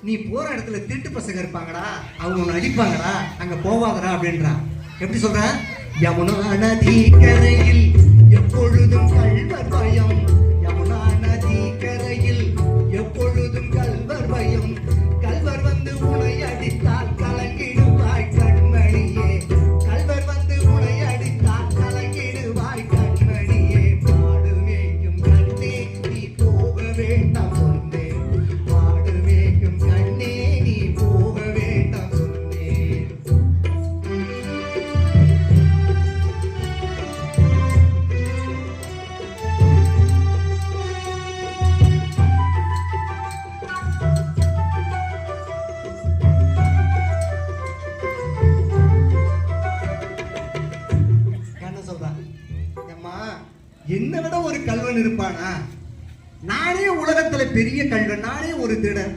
நீ போற இடத்துல திருட்டு பசங்க இருப்பாங்கடா, அவங்க உன்னை அடிப்பாங்கடா, அங்க போவாதடா அப்படின்றா. எப்படி சொல்ற? யமுனா நதி கரையில் எப்பொழுதும் கள்வர் பயம், யமுனா நதி கரையில் எப்பொழுதும் கள்வர் பயம், கள்வர் வந்து உன்னை அடித்தால் கலங்கிடுவாய் கண்மணியே, கள்வர் வந்து உன்னை அடித்தால் கலங்கிடுவாய் கண்மணியே, மாடு மேய்க்கும் கண்ணே நீ போக வேண்டாம் சொன்னேன், மாடு மேய்க்கும் கண்ணே நீ போக வேண்டாம் சொன்னேன். என்ன சொல்றான்? அம்மா, என்னை விட ஒரு கல்வன் இருப்பானா? நானே உலகத்துல பெரிய கல்வன், நானே ஒரு திருடன்,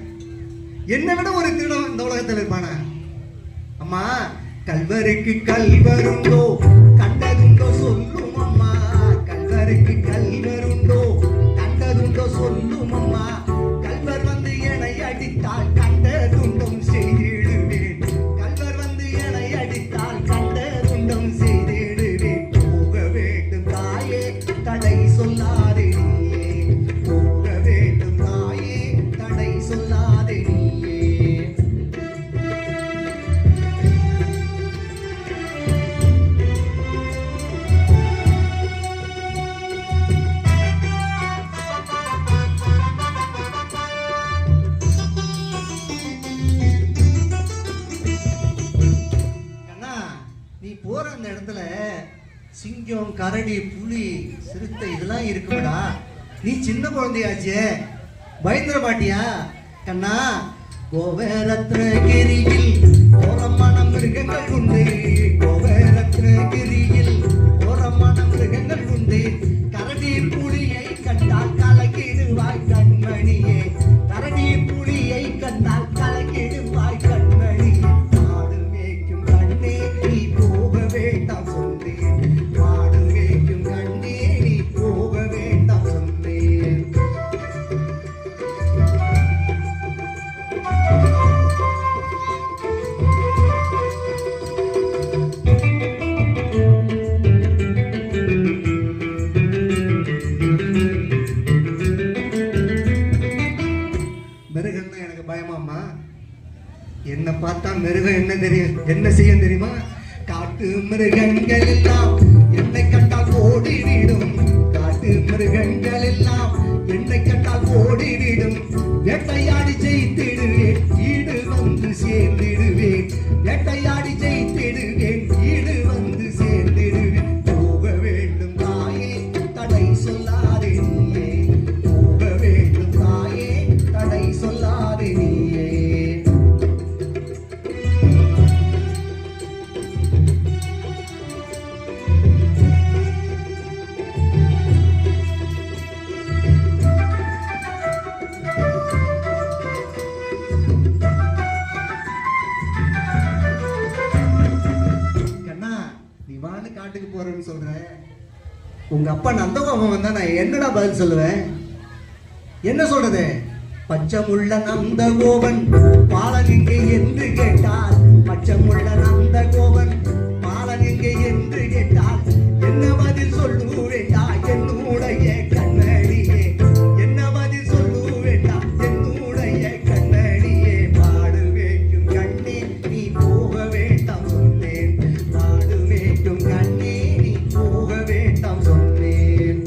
என்னை விட ஒரு திருடன் இந்த உலகத்துல இருப்பானா? அம்மா, கல்வருக்கு கல்வருண்டோ கண்டதுண்டோ சொல்லும் அம்மா, கல்வருக்கு கல்வருண்டோ கண்டதுண்டோ சொல்லும் அம்மா, கல்வர் வந்து என்னை அடித்தால் கண்டதுண்டும் செய்திடுவேன், கல்வர் வந்து என்னை அடித்தால் கண்டதுண்டும் செய்திடுவேன், போக வேண்டும் தாயே தடை சொல்லாதே நீயே, போக வேண்டும் தாயே தடை சொல்லாதே நீயே. கண்ணா, நீ போற அந்த இடத்துல சிங்கம், கரடி, புலி, சிறுத்தை இதெல்லாம் இருக்குடா. நீ சின்ன குழந்தையாச்சே, பயந்துட மாட்டியா? கண்ணா, கோவரத்னகிரியில் ஓரமான மிருகங்கள் உண்டு, கோவரத்னகிரியில் ஓரமான மிருகங்கள் உண்டு, கரடி புலியை கண்டால் கலக்கிடுவாய் கண்மணியே, கரடி புலியை கண்டால் கலக்கிடுவாய் கண்மணியே, மாடு மேய்க்கும் கண்ணே நீ போக வேண்டாம் சொன்னேன், மாடு மேய்க்கும் கண்ணே நீ போக வேண்டாம் சொன்னேன். மிருகம்னா எனக்கு பயமாம்மா. என்ன பார்த்தா மிருகம் என்ன தெரியும், என்ன செய்யும் தெரியுமா? காட்டு மிருகங்கள் எல்லாம் என்னை கண்டால் ஓடிவிடும், காட்டு மிருகங்கள் எல்லாம் என்னை கண்டால் ஓடிவிடும், வேட்டையாடி ஜெயித்திடுவேன் ஈடு வந்து சேர்ந்திடுவேன், வேட்டையாடி ஜெயித்திடுவேன் ஈடு வந்து சேர்ந்திடுவேன், போக வேண்டும் தாயே தடை சொல்லாதே நீயே, போக வேண்டும் தாயே தடை சொல்லாதே நீயே. கண்ணா, நீ வான்னு காட்டுக்கு போறேன்னு சொல்ற, உங்க அப்பா நந்தகோபம் வந்தா நான் என்னடா பதில் சொல்லுவேன்? என்ன சொல்றது? பச்சமுள்ள நந்தகோபன் பாலன் எங்கே என்று கேட்டால், பச்சமுள்ள நந்தகோபன் பாலன் எங்கே என்று கேட்டால், என்ன பதில் சொல்லுவேண்டா என்னுடைய கண்மணியே, என்ன பதில் சொல்லுவேண்டா என்னுடைய கண்மணியே, மாடு மேய்க்கும் கண்ணே நீ போக வேண்டாம் சொன்னேன், மாடு மேய்க்கும் கண்ணே நீ போக வேண்டாம் சொன்னேன்.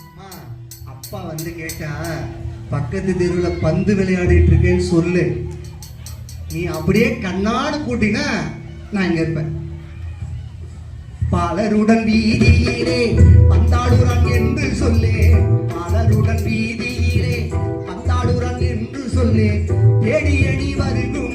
அம்மா, அப்பா வந்து கேட்டா பக்கத்து தெருவில் பந்து விளையாடிட்டு இருக்கேன்னு சொல்லு, நீ அப்படியே கண்ணாடு கூட்டினா நான் இங்க இருப்பேன். பாலருடன் வீதியிலே பந்தாடுறான் என்று சொல்லே, பாலருடன் வீதியிலே பந்தாடுறான் என்று சொல்லே, தேடி அடி வருகும்